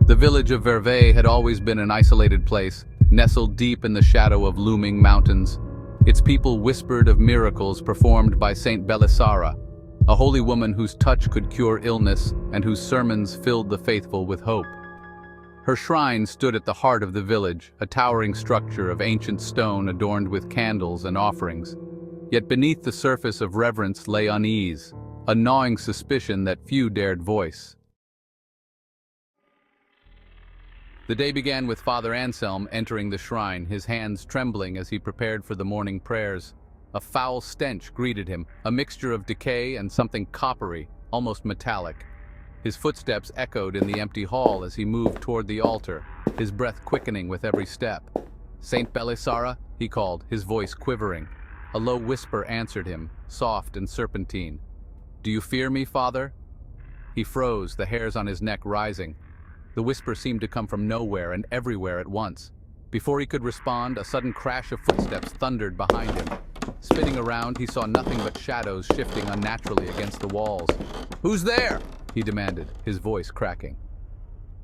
The village of Vervey had always been an isolated place, nestled deep in the shadow of looming mountains. Its people whispered of miracles performed by Saint Belisara, a holy woman whose touch could cure illness and whose sermons filled the faithful with hope. Her shrine stood at the heart of the village, a towering structure of ancient stone adorned with candles and offerings. Yet beneath the surface of reverence lay unease, a gnawing suspicion that few dared voice. The day began with Father Anselm entering the shrine, his hands trembling as he prepared for the morning prayers. A foul stench greeted him, a mixture of decay and something coppery, almost metallic. His footsteps echoed in the empty hall as he moved toward the altar, his breath quickening with every step. "Saint Belisara," he called, his voice quivering. A low whisper answered him, soft and serpentine. "Do you fear me, Father?" He froze, the hairs on his neck rising. The whisper seemed to come from nowhere and everywhere at once. Before he could respond, a sudden crash of footsteps thundered behind him. Spinning around, he saw nothing but shadows shifting unnaturally against the walls. "Who's there?" he demanded, his voice cracking.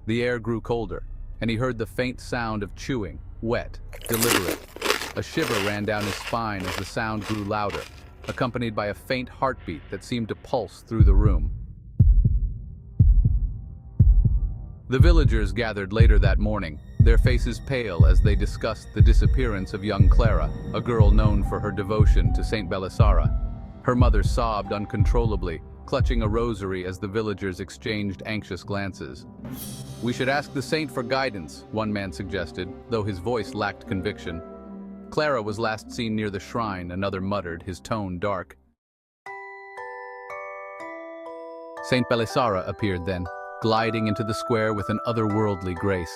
The air grew colder, and he heard the faint sound of chewing, wet, deliberate. A shiver ran down his spine as the sound grew louder, accompanied by a faint heartbeat that seemed to pulse through the room. The villagers gathered later that morning, their faces pale as they discussed the disappearance of young Clara, a girl known for her devotion to Saint Belisara. Her mother sobbed uncontrollably, clutching a rosary as the villagers exchanged anxious glances. "We should ask the saint for guidance," one man suggested, though his voice lacked conviction. "Clara was last seen near the shrine," another muttered, his tone dark. Saint Belisara appeared then, gliding into the square with an otherworldly grace.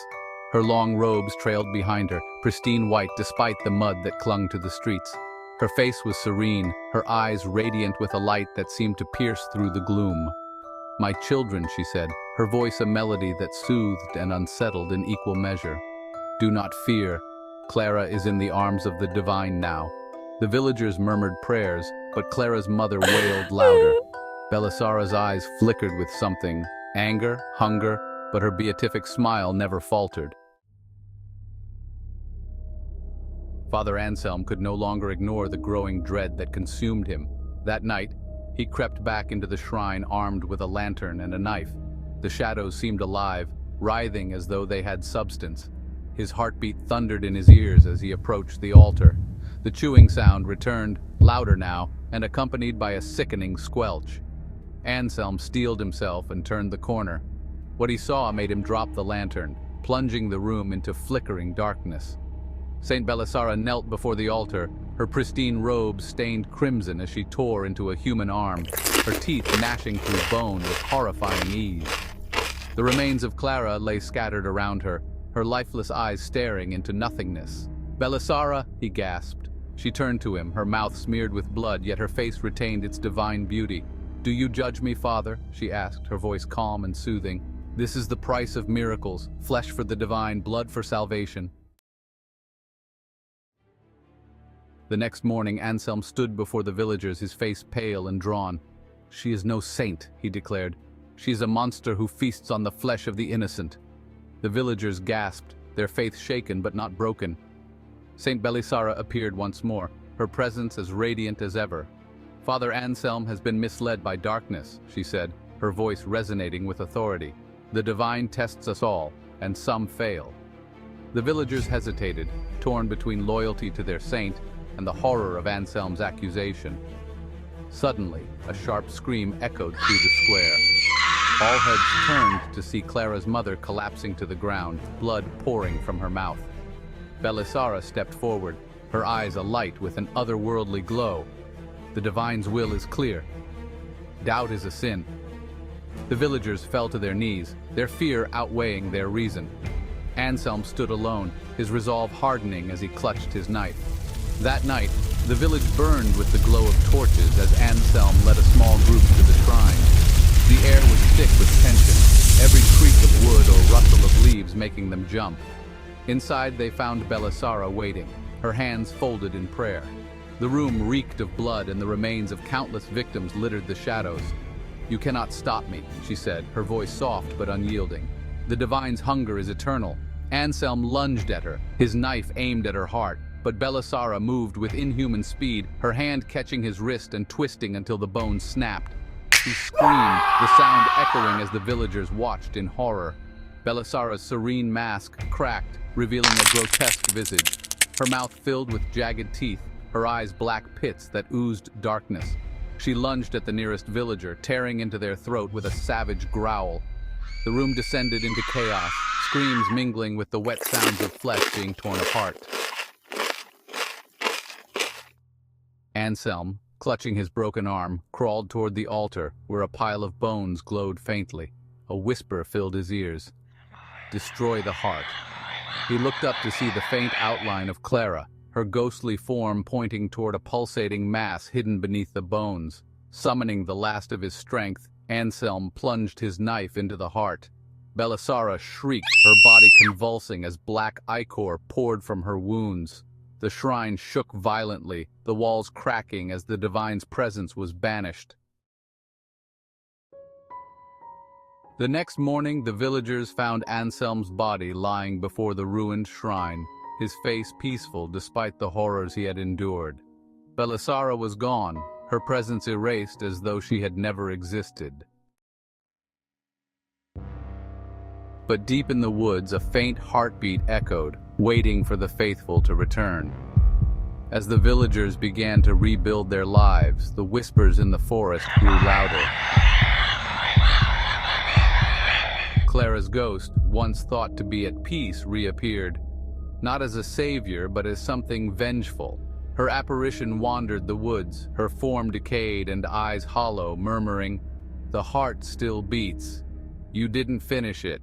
Her long robes trailed behind her, pristine white despite the mud that clung to the streets. Her face was serene, her eyes radiant with a light that seemed to pierce through the gloom. "My children," she said, her voice a melody that soothed and unsettled in equal measure. "Do not fear. Clara is in the arms of the divine now." The villagers murmured prayers, but Clara's mother wailed louder. Belisara's eyes flickered with something, anger, hunger, but her beatific smile never faltered. Father Anselm could no longer ignore the growing dread that consumed him. That night, he crept back into the shrine armed with a lantern and a knife. The shadows seemed alive, writhing as though they had substance. His heartbeat thundered in his ears as he approached the altar. The chewing sound returned, louder now, and accompanied by a sickening squelch. Anselm steeled himself and turned the corner. What he saw made him drop the lantern, plunging the room into flickering darkness. Saint Belisara knelt before the altar, her pristine robe stained crimson as she tore into a human arm, her teeth gnashing through bone with horrifying ease. The remains of Clara lay scattered around her, her lifeless eyes staring into nothingness. "Belisara," he gasped. She turned to him, her mouth smeared with blood, yet her face retained its divine beauty. "Do you judge me, Father?" she asked, her voice calm and soothing. "This is the price of miracles, flesh for the divine, blood for salvation." The next morning, Anselm stood before the villagers, his face pale and drawn. "She is no saint," he declared. "She is a monster who feasts on the flesh of the innocent." The villagers gasped, their faith shaken but not broken. Saint Belisara appeared once more, her presence as radiant as ever. "Father Anselm has been misled by darkness," she said, her voice resonating with authority. "The divine tests us all, and some fail." The villagers hesitated, torn between loyalty to their saint and the horror of Anselm's accusation. Suddenly, a sharp scream echoed through the square. All heads turned to see Clara's mother collapsing to the ground, blood pouring from her mouth. Belisara stepped forward, her eyes alight with an otherworldly glow. "The divine's will is clear. Doubt is a sin." The villagers fell to their knees, their fear outweighing their reason. Anselm stood alone, his resolve hardening as he clutched his knife. That night, the village burned with the glow of torches as Anselm led a small group to the shrine. The air was thick with tension, every creak of wood or rustle of leaves making them jump. Inside, they found Belisara waiting, her hands folded in prayer. The room reeked of blood and the remains of countless victims littered the shadows. "You cannot stop me," she said, her voice soft but unyielding. The divine's hunger is eternal. Anselm lunged at her, his knife aimed at her heart, but Belisara moved with inhuman speed, her hand catching his wrist and twisting until the bones snapped. She screamed, the sound echoing as the villagers watched in horror. Belisara's serene mask cracked, revealing a grotesque visage. Her mouth filled with jagged teeth, her eyes black pits that oozed darkness. She lunged at the nearest villager, tearing into their throat with a savage growl. The room descended into chaos, screams mingling with the wet sounds of flesh being torn apart. Anselm, clutching his broken arm, crawled toward the altar, where a pile of bones glowed faintly. A whisper filled his ears. "Destroy the heart." He looked up to see the faint outline of Clara, her ghostly form pointing toward a pulsating mass hidden beneath the bones. Summoning the last of his strength, Anselm plunged his knife into the heart. Belisara shrieked, her body convulsing as black ichor poured from her wounds. The shrine shook violently, the walls cracking as the divine's presence was banished. The next morning, the villagers found Anselm's body lying before the ruined shrine, his face peaceful despite the horrors he had endured. Belisara was gone, her presence erased as though she had never existed. But deep in the woods, a faint heartbeat echoed, waiting for the faithful to return. As the villagers began to rebuild their lives, the whispers in the forest grew louder. Clara's ghost, once thought to be at peace, reappeared, not as a savior but as something vengeful. Her apparition wandered the woods, her form decayed and eyes hollow, murmuring, "The heart still beats. You didn't finish it."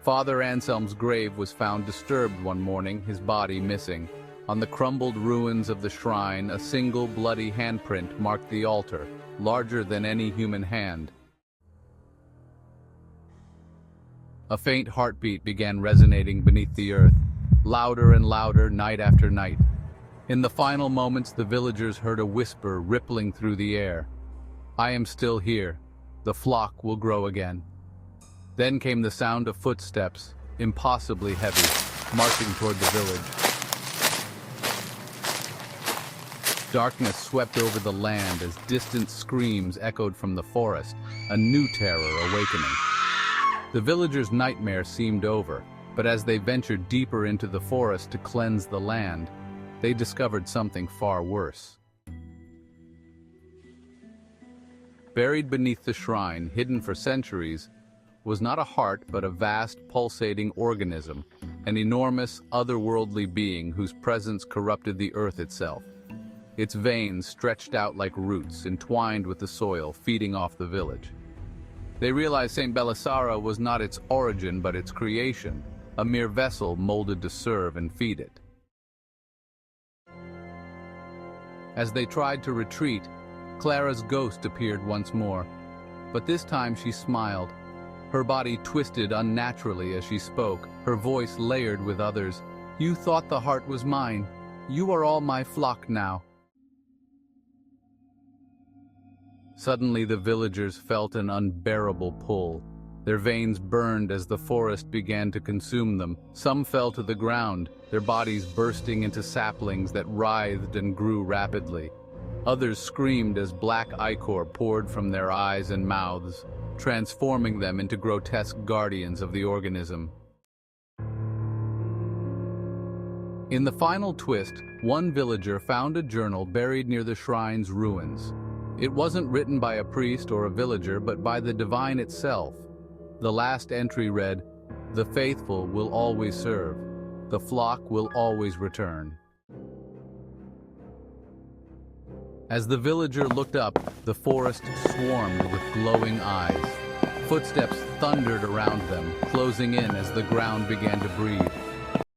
Father Anselm's grave was found disturbed one morning, his body missing. On the crumbled ruins of the shrine, a single bloody handprint marked the altar, larger than any human hand. A faint heartbeat began resonating beneath the earth, louder and louder night after night. In the final moments, the villagers heard a whisper rippling through the air. "I am still here. The flock will grow again." Then came the sound of footsteps, impossibly heavy, marching toward the village. Darkness swept over the land as distant screams echoed from the forest, a new terror awakening. The villagers' nightmare seemed over, but as they ventured deeper into the forest to cleanse the land, they discovered something far worse. Buried beneath the shrine, hidden for centuries, was not a heart but a vast, pulsating organism, an enormous, otherworldly being whose presence corrupted the earth itself. Its veins stretched out like roots, entwined with the soil, feeding off the village. They realized Saint Belisara was not its origin but its creation, a mere vessel molded to serve and feed it. As they tried to retreat, Clara's ghost appeared once more, but this time she smiled. Her body twisted unnaturally as she spoke, her voice layered with others. "You thought the heart was mine. You are all my flock now." Suddenly the villagers felt an unbearable pull. Their veins burned as the forest began to consume them. Some fell to the ground, their bodies bursting into saplings that writhed and grew rapidly. Others screamed as black ichor poured from their eyes and mouths, transforming them into grotesque guardians of the organism. In the final twist, one villager found a journal buried near the shrine's ruins. It wasn't written by a priest or a villager, but by the divine itself. The last entry read, "The faithful will always serve. The flock will always return." As the villager looked up, the forest swarmed with glowing eyes. Footsteps thundered around them, closing in as the ground began to breathe.